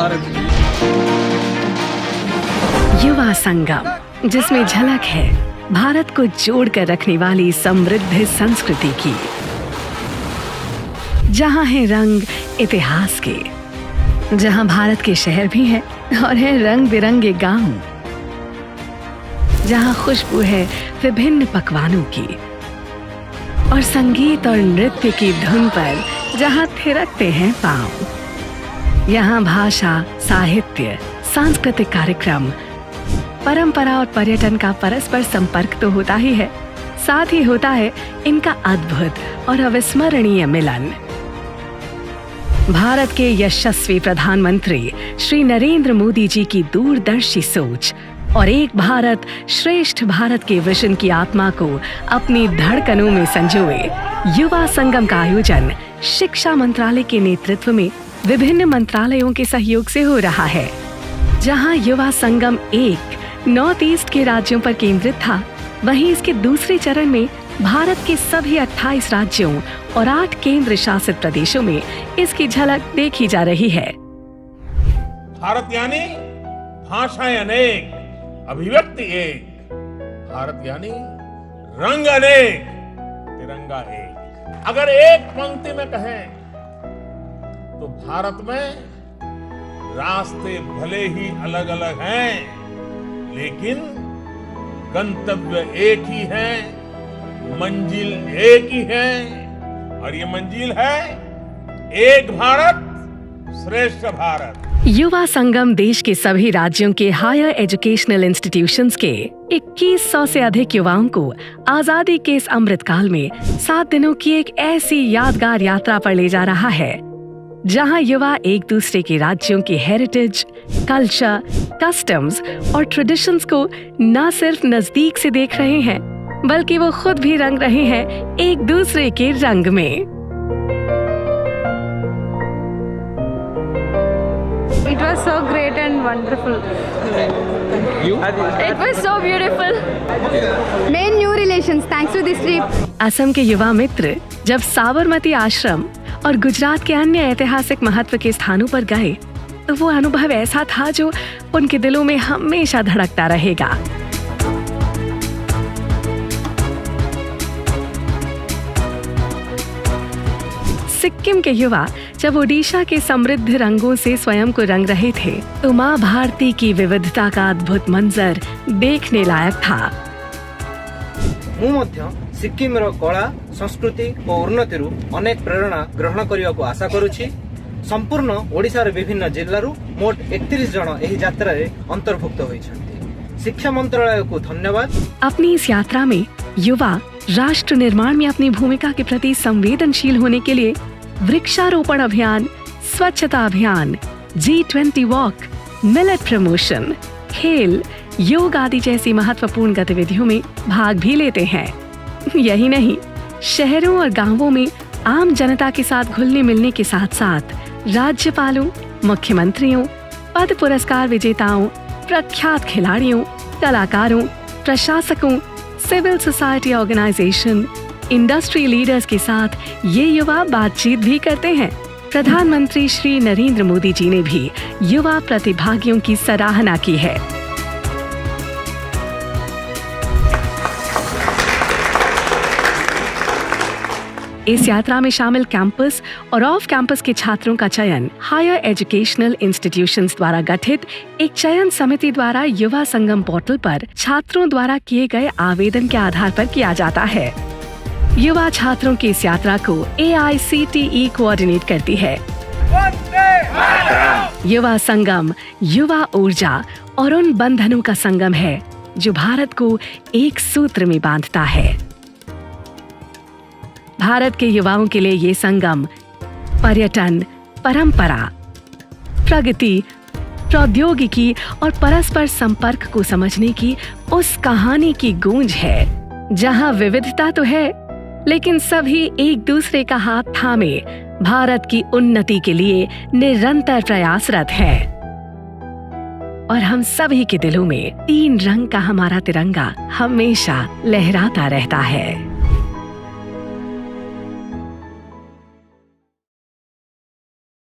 भारत की। युवा संगम, जिसमें झलक है भारत को जोड़कर रखने वाली समृद्ध संस्कृति की। जहां है रंग इतिहास के, जहां भारत के शहर भी हैं और है रंग बिरंगे गांव, जहां खुशबू है विभिन्न पकवानों की और संगीत और नृत्य की धुन पर जहां थिरकते हैं पांव। यहाँ भाषा, साहित्य, सांस्कृतिक कार्यक्रम, परंपरा और पर्यटन का परस्पर संपर्क तो होता ही है, साथ ही होता है इनका अद्भुत और अविस्मरणीय मिलन। भारत के यशस्वी प्रधानमंत्री श्री नरेंद्र मोदी जी की दूरदर्शी सोच और एक भारत श्रेष्ठ भारत के विजन की आत्मा को अपनी धड़कनों में संजोए युवा संगम का आयोजन शिक्षा मंत्रालय के नेतृत्व में विभिन्न मंत्रालयों के सहयोग से हो रहा है। जहां युवा संगम एक नॉर्थ ईस्ट के राज्यों पर केंद्रित था, वहीं इसके दूसरे चरण में भारत के सभी 28 राज्यों और 8 केंद्र शासित प्रदेशों में इसकी झलक देखी जा रही है। भारत यानी भाषाएं अनेक, अभिव्यक्ति एक। भारत यानी रंग अनेक, तिरंगा एक। अगर एक पंक्ति में कहें तो भारत में रास्ते भले ही अलग अलग हैं, लेकिन गंतव्य एक ही है, मंजिल एक ही है, और ये मंजिल है एक भारत श्रेष्ठ भारत। युवा संगम देश के सभी राज्यों के हायर एजुकेशनल इंस्टीट्यूशंस के 2100 से अधिक युवाओं को आजादी के इस अमृतकाल में 7 दिनों की एक ऐसी यादगार यात्रा पर ले जा रहा है, जहां युवा एक दूसरे के राज्यों के हेरिटेज, कल्चर, कस्टम्स और ट्रेडिशंस को न सिर्फ नजदीक से देख रहे हैं, बल्कि वो खुद भी रंग रहे हैं एक दूसरे के रंग में। It was so great and wonderful. You? It was so beautiful. Made new relations thanks to this trip. Assam के युवा मित्र जब साबरमती आश्रम और गुजरात के अन्य ऐतिहासिक महत्व के स्थानों पर गए, तो वो अनुभव ऐसा था जो उनके दिलों में हमेशा धड़कता रहेगा। सिक्किम के युवा जब ओडिशा के समृद्ध रंगों से स्वयं को रंग रहे थे, तो माँ भारती की विविधता का अद्भुत मंजर देखने लायक था। सिक्किम रो कला, संस्कृति और उन्नति अनेक प्रेरणा ग्रहण करने को आशा करुछि। संपूर्ण ओडिशार विभिन्न जिल्लारू मोट 31 जन एही यात्रा रे अंतर्भुक्त होइछन्ति। शिक्षा मंत्रालय को धन्यवाद। अपनी इस यात्रा में युवा राष्ट्र निर्माण में अपनी भूमिका के प्रति संवेदनशील होने के लिए वृक्षारोपण अभियान, स्वच्छता अभियान, G20 वॉक, मिलेट प्रमोशन, खेल, योग आदि जैसी महत्वपूर्ण गतिविधियों में भाग भी लेते हैं। यही नहीं, शहरों और गांवों में आम जनता के साथ घुलने मिलने के साथ साथ राज्यपालों, मुख्यमंत्रियों, पद्म पुरस्कार विजेताओं, प्रख्यात खिलाड़ियों, कलाकारों, प्रशासकों, civil society organization, industry leaders के साथ ये युवा बातचीत भी करते हैं। प्रधानमंत्री श्री नरेंद्र मोदी जी ने भी युवा प्रतिभागियों की सराहना की है। इस यात्रा में शामिल कैंपस और ऑफ कैंपस के छात्रों का चयन हायर एजुकेशनल इंस्टीट्यूशंस द्वारा गठित एक चयन समिति द्वारा युवा संगम पोर्टल पर छात्रों द्वारा किए गए आवेदन के आधार पर किया जाता है। युवा छात्रों की इस यात्रा को AICTE कोऑर्डिनेट करती है। युवा संगम युवा ऊर्जा और उन बंधनों का संगम है जो भारत को एक सूत्र में बांधता है। भारत के युवाओं के लिए ये संगम पर्यटन, परंपरा, प्रगति, प्रौद्योगिकी और परस्पर संपर्क को समझने की उस कहानी की गूंज है, जहां विविधता तो है, लेकिन सभी एक दूसरे का हाथ थामे भारत की उन्नति के लिए निरंतर प्रयासरत हैं। और हम सभी के दिलों में 3 रंग का हमारा तिरंगा हमेशा लहराता रहता है।